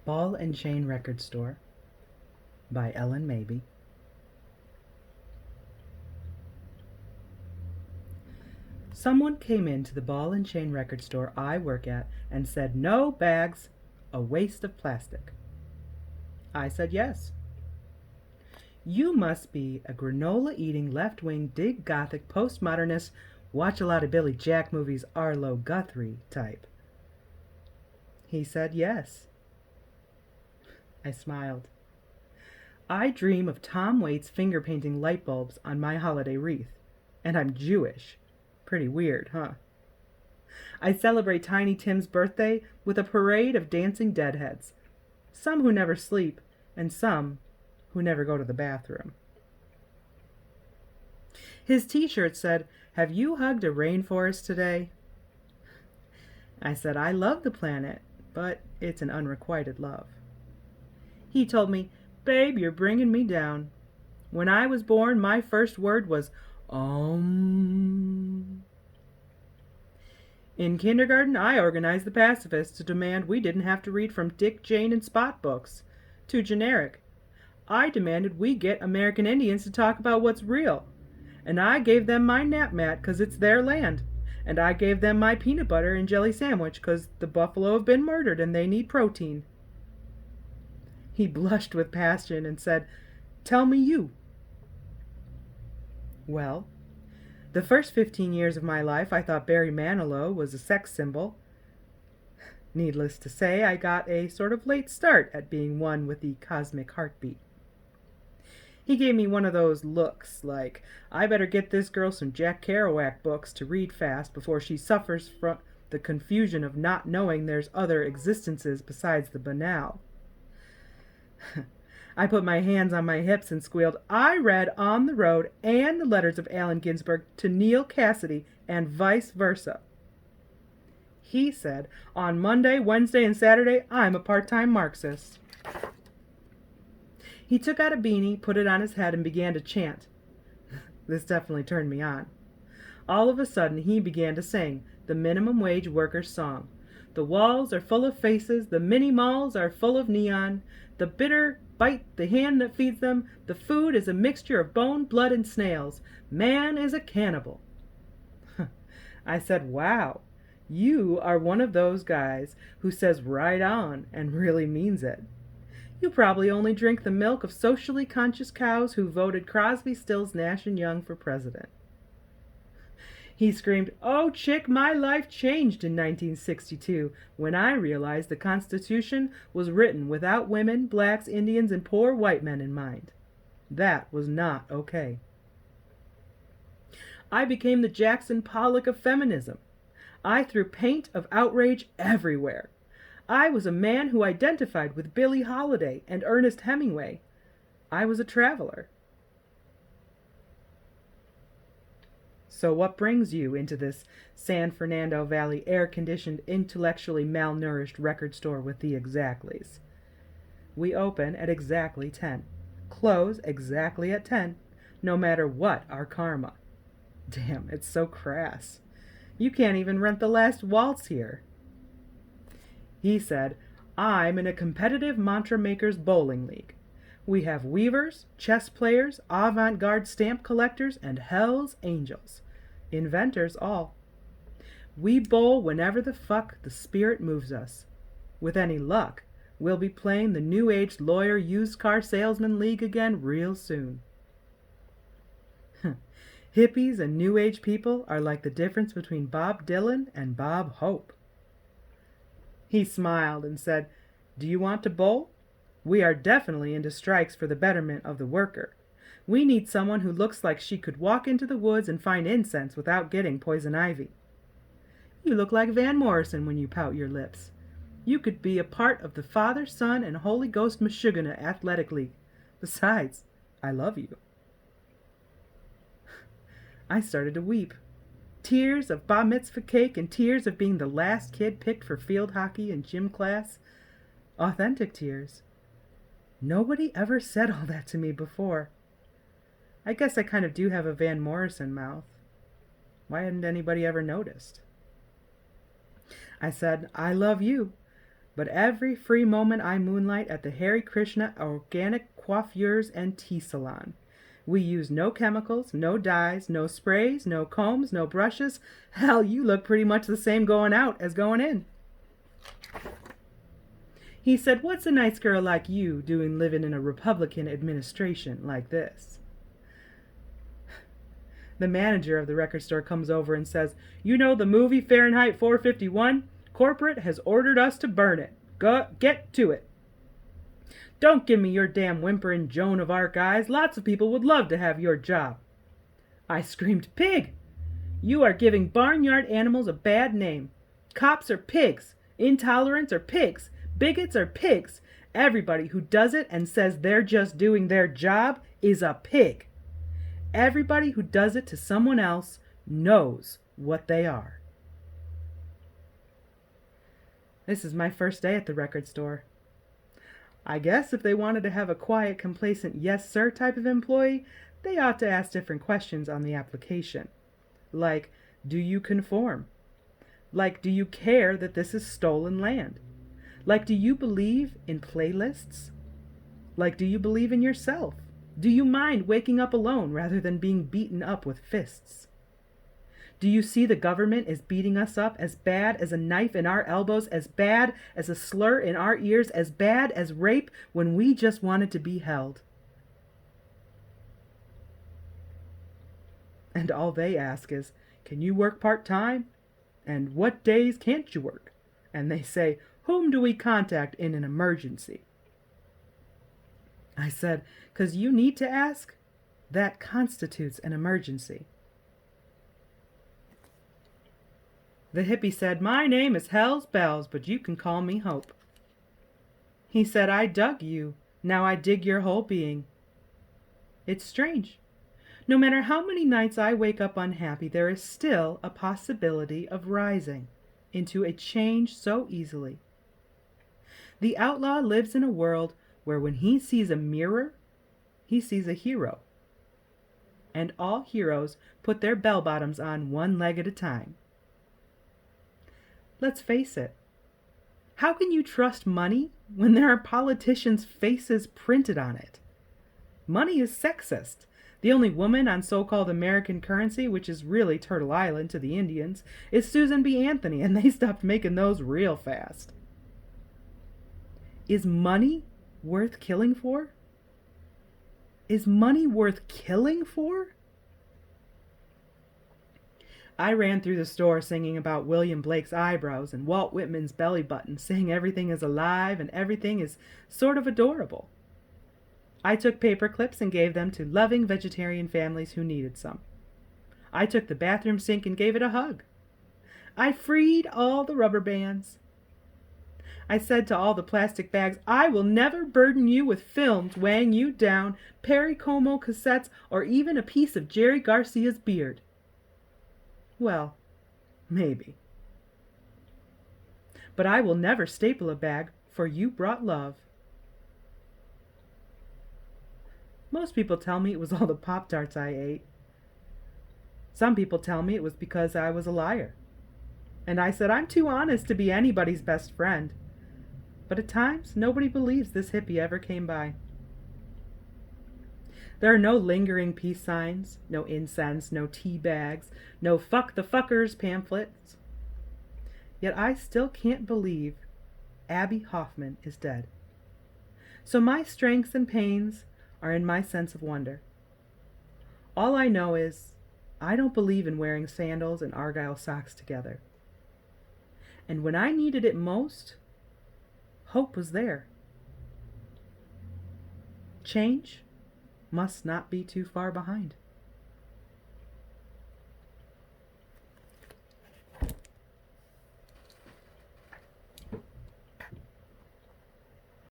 Ball and Chain Record Store by Ellyn Maybe. Someone came into the ball and chain record store I work at and said, "No bags, a waste of plastic." I said yes. "You must be a granola-eating, left-wing, dig gothic, postmodernist, watch a lot of Billy Jack movies, Arlo Guthrie type." He said yes. I smiled. "I dream of Tom Waits finger painting light bulbs on my holiday wreath, and I'm Jewish. Pretty weird, huh? I celebrate Tiny Tim's birthday with a parade of dancing deadheads, some who never sleep and some who never go to the bathroom." His t-shirt said, "Have you hugged a rainforest today?" I said, "I love the planet, but it's an unrequited love." He told me, "Babe, you're bringing me down. When I was born, my first word was Om." In kindergarten, I organized the pacifists to demand we didn't have to read from Dick, Jane, and Spot books. Too generic. I demanded we get American Indians to talk about what's real. And I gave them my nap mat because it's their land. And I gave them my peanut butter and jelly sandwich because the buffalo have been murdered and they need protein. He blushed with passion and said, "Tell me you." Well, the first 15 years of my life I thought Barry Manilow was a sex symbol. Needless to say, I got a sort of late start at being one with the cosmic heartbeat. He gave me one of those looks like, I better get this girl some Jack Kerouac books to read fast before she suffers from the confusion of not knowing there's other existences besides the banal. I put my hands on my hips and squealed, "I read On the Road and the letters of Allen Ginsberg to Neil Cassidy and vice versa." He said, "On Monday, Wednesday, and Saturday, I'm a part-time Marxist." He took out a beanie, put it on his head, and began to chant. This definitely turned me on. All of a sudden, he began to sing the minimum wage worker's song. "The walls are full of faces, the mini-malls are full of neon, the bitter bite the hand that feeds them, the food is a mixture of bone, blood, and snails. Man is a cannibal." I said, "Wow, you are one of those guys who says right on and really means it. You probably only drink the milk of socially conscious cows who voted Crosby, Stills, Nash, and Young for president." He screamed, "Oh, chick, my life changed in 1962 when I realized the Constitution was written without women, blacks, Indians, and poor white men in mind. That was not okay. I became the Jackson Pollock of feminism. I threw paint of outrage everywhere. I was a man who identified with Billie Holiday and Ernest Hemingway. I was a traveler." So what brings you into this San Fernando Valley air-conditioned, intellectually malnourished record store with the Exactleys? We open at exactly 10. Close exactly at 10, no matter what our karma. Damn, it's so crass. You can't even rent the last waltz here. He said, "I'm in a competitive mantra makers bowling league. We have weavers, chess players, avant-garde stamp collectors, and Hell's Angels. Inventors all. We bowl whenever the fuck the spirit moves us. With any luck, we'll be playing the New Age Lawyer Used Car Salesman League again real soon." Hippies and New Age people are like the difference between Bob Dylan and Bob Hope. He smiled and said, "Do you want to bowl? We are definitely into strikes for the betterment of the worker. We need someone who looks like she could walk into the woods and find incense without getting poison ivy. You look like Van Morrison when you pout your lips. You could be a part of the Father, Son, and Holy Ghost Meshuggah Athletic League. Besides, I love you." I started to weep. Tears of bar mitzvah cake and tears of being the last kid picked for field hockey in gym class. Authentic tears. Nobody ever said all that to me before. I guess I kind of do have a Van Morrison mouth. Why hadn't anybody ever noticed? I said, "I love you, but every free moment I moonlight at the Hare Krishna Organic Coiffures and Tea Salon. We use no chemicals, no dyes, no sprays, no combs, no brushes. Hell, you look pretty much the same going out as going in. He said, what's a nice girl like you doing living in a Republican administration like this? The manager of the record store comes over and says, you know the movie Fahrenheit 451? Corporate has ordered us to burn it. Get to it. Don't give me your damn whimpering Joan of Arc eyes. Lots of people would love to have your job. I screamed, pig! You are giving barnyard animals a bad name. Cops are pigs. Intolerants are pigs. Bigots are pigs. Everybody who does it and says they're just doing their job is a pig. Everybody who does it to someone else knows what they are. This is my first day at the record store. I guess if they wanted to have a quiet, complacent, yes sir type of employee, they ought to ask different questions on the application. Like, do you conform? Like, do you care that this is stolen land? Like, do you believe in playlists? Like, do you believe in yourself? Do you mind waking up alone rather than being beaten up with fists? Do you see the government is beating us up as bad as a knife in our elbows, as bad as a slur in our ears, as bad as rape when we just wanted to be held? And all they ask is, can you work part-time? And what days can't you work? And they say, whom do we contact in an emergency? I said, 'cause you need to ask? That constitutes an emergency. The hippie said, my name is Hell's Bells, but you can call me Hope. He said, I dug you. Now I dig your whole being. It's strange. No matter how many nights I wake up unhappy, there is still a possibility of rising into a change so easily. The outlaw lives in a world where when he sees a mirror, he sees a hero. And all heroes put their bell-bottoms on one leg at a time. Let's face it. How can you trust money when there are politicians' faces printed on it? Money is sexist. The only woman on so-called American currency, which is really Turtle Island to the Indians, is Susan B. Anthony, and they stopped making those real fast. Is money worth killing for? Is money worth killing for? I ran through the store singing about William Blake's eyebrows and Walt Whitman's belly button, saying everything is alive and everything is sort of adorable. I took paper clips and gave them to loving vegetarian families who needed some. I took the bathroom sink and gave it a hug. I freed all the rubber bands. I said to all the plastic bags, I will never burden you with films weighing you down, Perry Como cassettes, or even a piece of Jerry Garcia's beard. Well, maybe. But I will never staple a bag, for you brought love. Most people tell me it was all the Pop-Tarts I ate. Some people tell me it was because I was a liar. And I said, I'm too honest to be anybody's best friend. But at times, nobody believes this hippie ever came by. There are no lingering peace signs, no incense, no tea bags, no fuck the fuckers pamphlets. Yet I still can't believe Abby Hoffman is dead. So my strengths and pains are in my sense of wonder. All I know is I don't believe in wearing sandals and argyle socks together. And when I needed it most, hope was there. Change must not be too far behind.